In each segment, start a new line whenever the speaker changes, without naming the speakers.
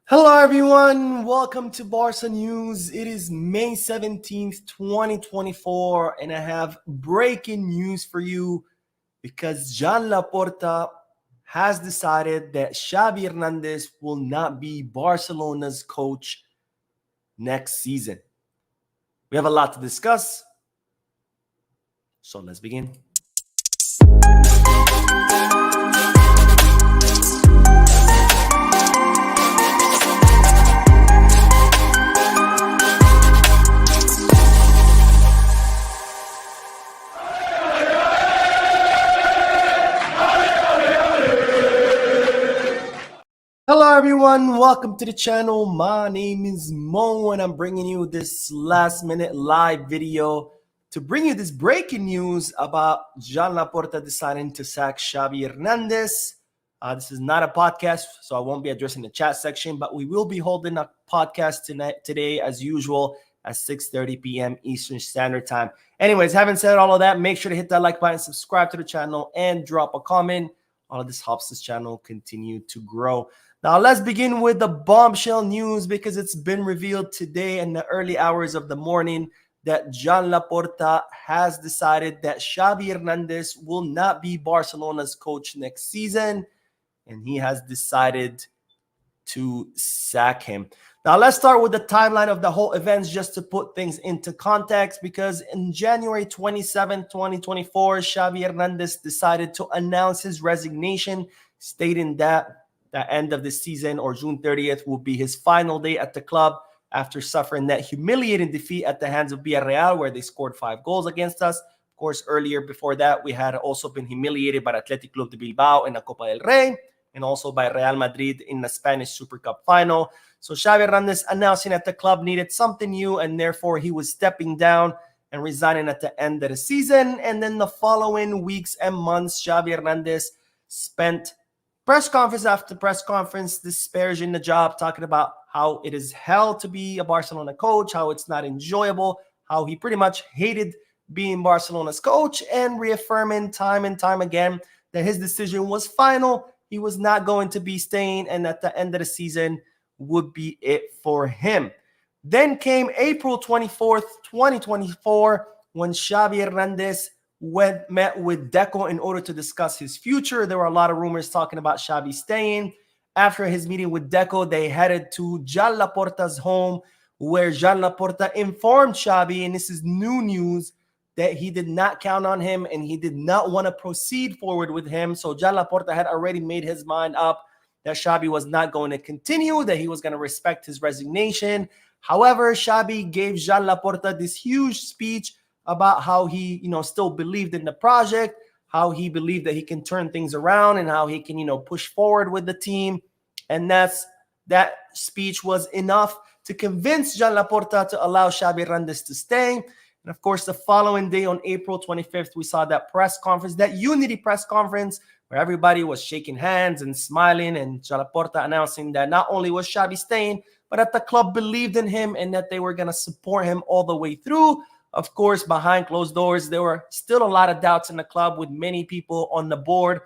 Hello, everyone. Welcome to Barca News. It is May 17th, 2024, and I have breaking news for you because Joan Laporta has decided that Xavi Hernandez will not be Barcelona's coach next season. We have a lot to discuss, so let's begin. Hello everyone, welcome to the channel. My name is Mo and I'm bringing you this last minute live video to bring you this breaking news about Joan Laporta deciding to sack Xavi Hernandez. This is not a podcast, so I won't be addressing the chat section, but we will be holding a podcast today as usual at 6:30 p.m. Eastern Standard Time. Anyways, having said all of that, make sure to hit that like button, subscribe to the channel, and drop a comment. All of this helps this channel continue to grow. Now, let's begin with the bombshell news because it's been revealed today in the early hours of the morning that Joan Laporta has decided that Xavi Hernandez will not be Barcelona's coach next season, and he has decided to sack him. Now, let's start with the timeline of the whole events just to put things into context, because in January 27, 2024, Xavi Hernandez decided to announce his resignation, stating that the end of the season, or June 30th, will be his final day at the club after suffering that humiliating defeat at the hands of Villarreal, where they scored 5 goals against us. Of course, earlier before that, we had also been humiliated by Athletic Club de Bilbao in the Copa del Rey, and also by Real Madrid in the Spanish Super Cup final. So Xavi Hernandez announcing that the club needed something new, and therefore he was stepping down and resigning at the end of the season. And then the following weeks and months, Xavi Hernandez spent press conference after press conference disparaging the job, talking about how it is hell to be a Barcelona coach, how it's not enjoyable, how he pretty much hated being Barcelona's coach, and reaffirming time and time again that his decision was final. He was not going to be staying, and at the end of the season would be it for him. Then came April 24th, 2024, when Xavi Hernandez met with Deco in order to discuss his future. There were a lot of rumors talking about Xavi staying. After his meeting with Deco, they headed to Joan Laporta's home, where Joan Laporta informed Xavi, and this is new news, that he did not count on him and he did not want to proceed forward with him. So Joan Laporta had already made his mind up that Xavi was not going to continue, that he was going to respect his resignation. However, Xavi gave Joan Laporta this huge speech about how he, still believed in the project, how he believed that he can turn things around, and how he can, push forward with the team. And that speech was enough to convince Joan Laporta to allow Xavi Hernandez to stay. And of course, the following day on April 25th, we saw that press conference, that unity press conference, where everybody was shaking hands and smiling, and Joan Laporta announcing that not only was Xavi staying, but that the club believed in him and that they were going to support him all the way through. Of course, behind closed doors, there were still a lot of doubts in the club, with many people on the board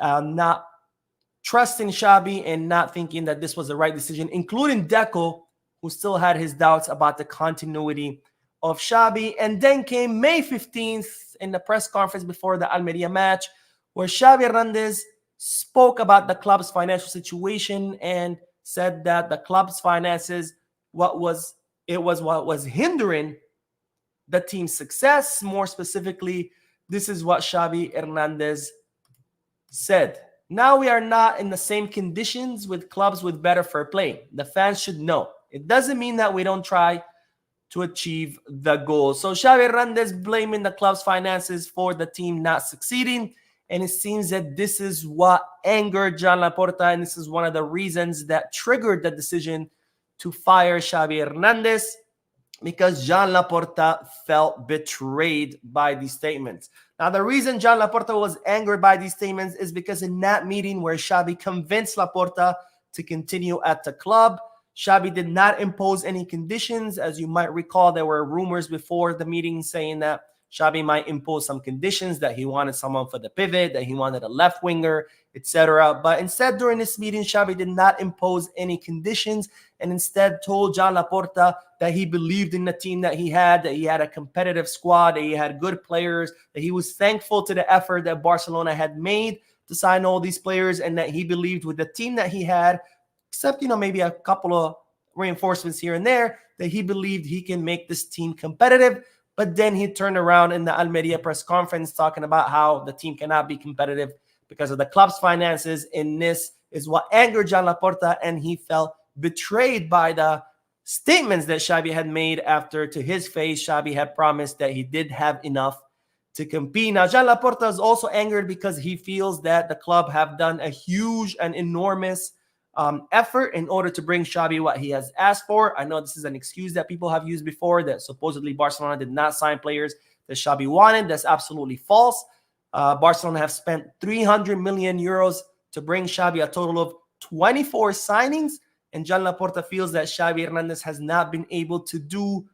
not trusting Xavi and not thinking that this was the right decision, including Deco, who still had his doubts about the continuity of Xavi. And then came May 15th in the press conference before the Almeria match, where Xavi Hernandez spoke about the club's financial situation and said that the club's finances, what was hindering the team's success. More specifically, this is what Xavi Hernandez said. Now we are not in the same conditions with clubs with better fair play. The fans should know. It doesn't mean that we don't try to achieve the goal. So Xavi Hernandez blaming the club's finances for the team not succeeding. And it seems that this is what angered Joan Laporta, and this is one of the reasons that triggered the decision to fire Xavi Hernandez, because Joan Laporta felt betrayed by these statements. Now, the reason Joan Laporta was angered by these statements is because in that meeting where Xavi convinced Laporta to continue at the club, Xavi did not impose any conditions. As you might recall, there were rumors before the meeting saying that Xavi might impose some conditions that he wanted someone for the pivot, that he wanted a left winger, etc. But instead, during this meeting, Xavi did not impose any conditions and instead told Joan Laporta that he believed in the team that he had a competitive squad, that he had good players, that he was thankful to the effort that Barcelona had made to sign all these players, and that he believed with the team that he had, except, maybe a couple of reinforcements here and there, that he believed he can make this team competitive. But then he turned around in the Almeria press conference talking about how the team cannot be competitive because of the club's finances. And this is what angered Joan Laporta, and he felt betrayed by the statements that Xavi had made after, to his face, Xavi had promised that he did have enough to compete. Now, Joan Laporta is also angered because he feels that the club have done a huge and enormous effort in order to bring Xavi what he has asked for. I know this is an excuse that people have used before, that supposedly Barcelona did not sign players that Xavi wanted. That's absolutely false. Barcelona have spent 300 million euros to bring Xavi, a total of 24 signings, and Joan Laporta feels that Xavi Hernandez has not been able to do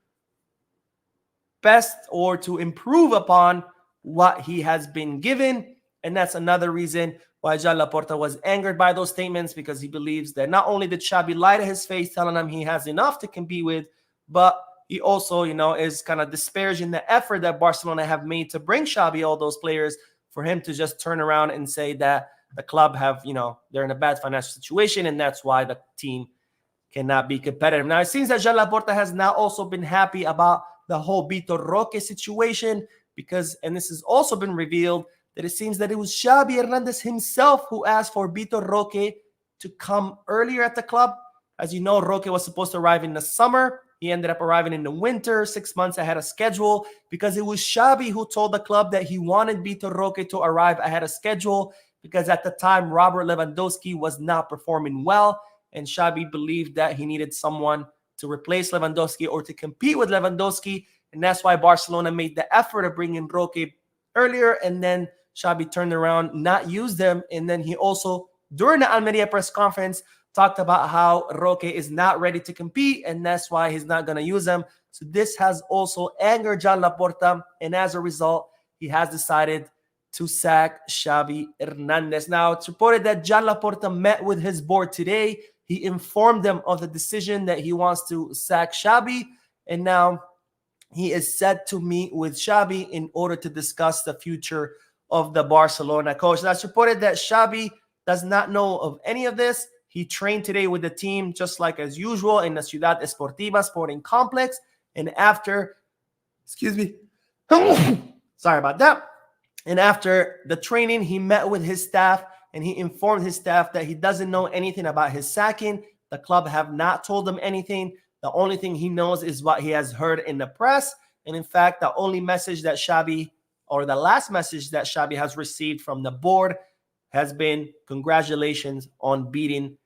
best or to improve upon what he has been given. And that's another reason why Joan Laporta was angered by those statements, because he believes that not only did Xavi lie to his face telling him he has enough to compete with, but he also, is kind of disparaging the effort that Barcelona have made to bring Xavi all those players, for him to just turn around and say that the club have, they're in a bad financial situation, and that's why the team cannot be competitive. Now, it seems that Joan Laporta has now also been happy about the whole Vitor Roque situation, because, and this has also been revealed, that it seems that it was Xavi Hernandez himself who asked for Vitor Roque to come earlier at the club. As you know, Roque was supposed to arrive in the summer. He ended up arriving in the winter, 6 months ahead of schedule, because it was Xavi who told the club that he wanted Vitor Roque to arrive ahead of schedule, because at the time, Robert Lewandowski was not performing well, and Xavi believed that he needed someone to replace Lewandowski or to compete with Lewandowski, and that's why Barcelona made the effort of bringing Roque earlier, and then Xavi turned around, not used them, and then he also, during the Almeria press conference, talked about how Roque is not ready to compete, and that's why he's not going to use them. So this has also angered Joan Laporta, and as a result, he has decided to sack Xavi Hernandez. Now, it's reported that Joan Laporta met with his board today. He informed them of the decision that he wants to sack Xavi, and now he is set to meet with Xavi in order to discuss the future of the Barcelona coach. Now, it's reported that Xavi does not know of any of this. He trained today with the team just like as usual in the Ciudad Esportiva sporting complex. And after, sorry about that. And after the training, he met with his staff and he informed his staff that he doesn't know anything about his sacking. The club have not told him anything. The only thing he knows is what he has heard in the press. And in fact, the only message that Xavi, or the last message that Xavi has received from the board, has been congratulations on beating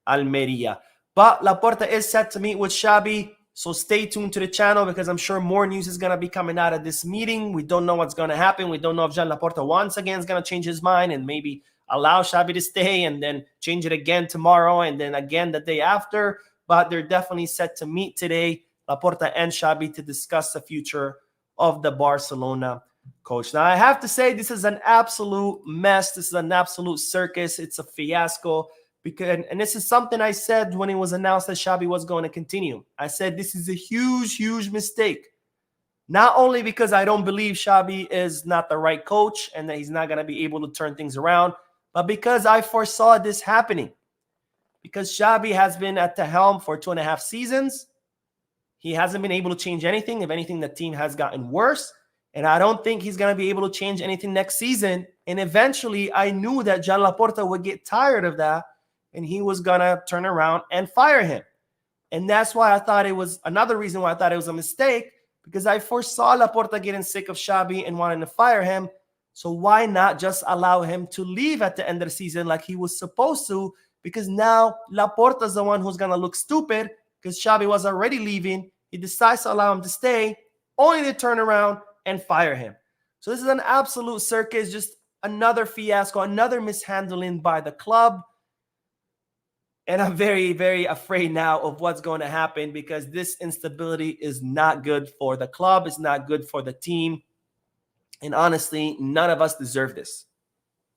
Almeria. But Laporta is set to meet with Xavi, so stay tuned to the channel, because I'm sure more news is going to be coming out of this meeting. We don't know what's going to happen. We don't know if Joan Laporta once again is going to change his mind and maybe allow Xavi to stay and then change it again tomorrow and then again the day after. But they're definitely set to meet today, Laporta and Xavi, to discuss the future of the Barcelona coach. Now, I have to say, this is an absolute mess. This is an absolute circus. It's a fiasco. And this is something I said when it was announced that Xavi was going to continue. I said this is a huge, huge mistake. Not only because I don't believe Xavi is not the right coach and that he's not going to be able to turn things around, but because I foresaw this happening. Because Xavi has been at the helm for 2.5 seasons. He hasn't been able to change anything. If anything, the team has gotten worse. And I don't think he's going to be able to change anything next season. And eventually, I knew that Joan Laporta would get tired of that, and he was going to turn around and fire him. And that's why I thought it was another reason why I thought it was a mistake, because I foresaw Laporta getting sick of Xavi and wanting to fire him. So why not just allow him to leave at the end of the season like he was supposed to? Because now Laporta's the one who's going to look stupid, because Xavi was already leaving. He decides to allow him to stay, only to turn around and fire him. So this is an absolute circus, just another fiasco, another mishandling by the club. And I'm very, very afraid now of what's going to happen, because this instability is not good for the club. It's not good for the team. And honestly, none of us deserve this.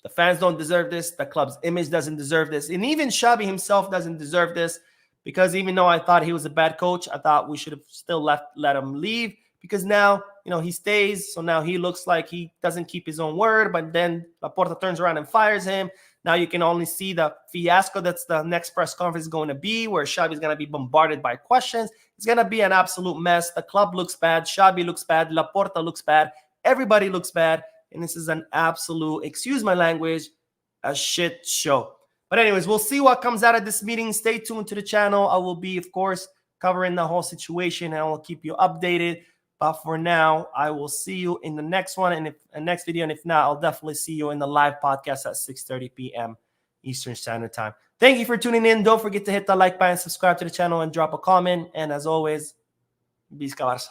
The fans don't deserve this. The club's image doesn't deserve this. And even Xavi himself doesn't deserve this, because even though I thought he was a bad coach, I thought we should have still let him leave, because now, he stays. So now he looks like he doesn't keep his own word, but then Laporta turns around and fires him. Now you can only see the fiasco that's the next press conference is going to be, where Xavi is going to be bombarded by questions. It's going to be an absolute mess. The club looks bad. Xavi looks bad. Laporta looks bad. Everybody looks bad. And this is an absolute, excuse my language, a shit show. But anyways, we'll see what comes out of this meeting. Stay tuned to the channel. I will be, of course, covering the whole situation, and I will keep you updated. But for now, I will see you in the next one, and next video. And if not, I'll definitely see you in the live podcast at 6:30 p.m. Eastern Standard Time. Thank you for tuning in. Don't forget to hit the like button, subscribe to the channel, and drop a comment. And as always, Visca Barça.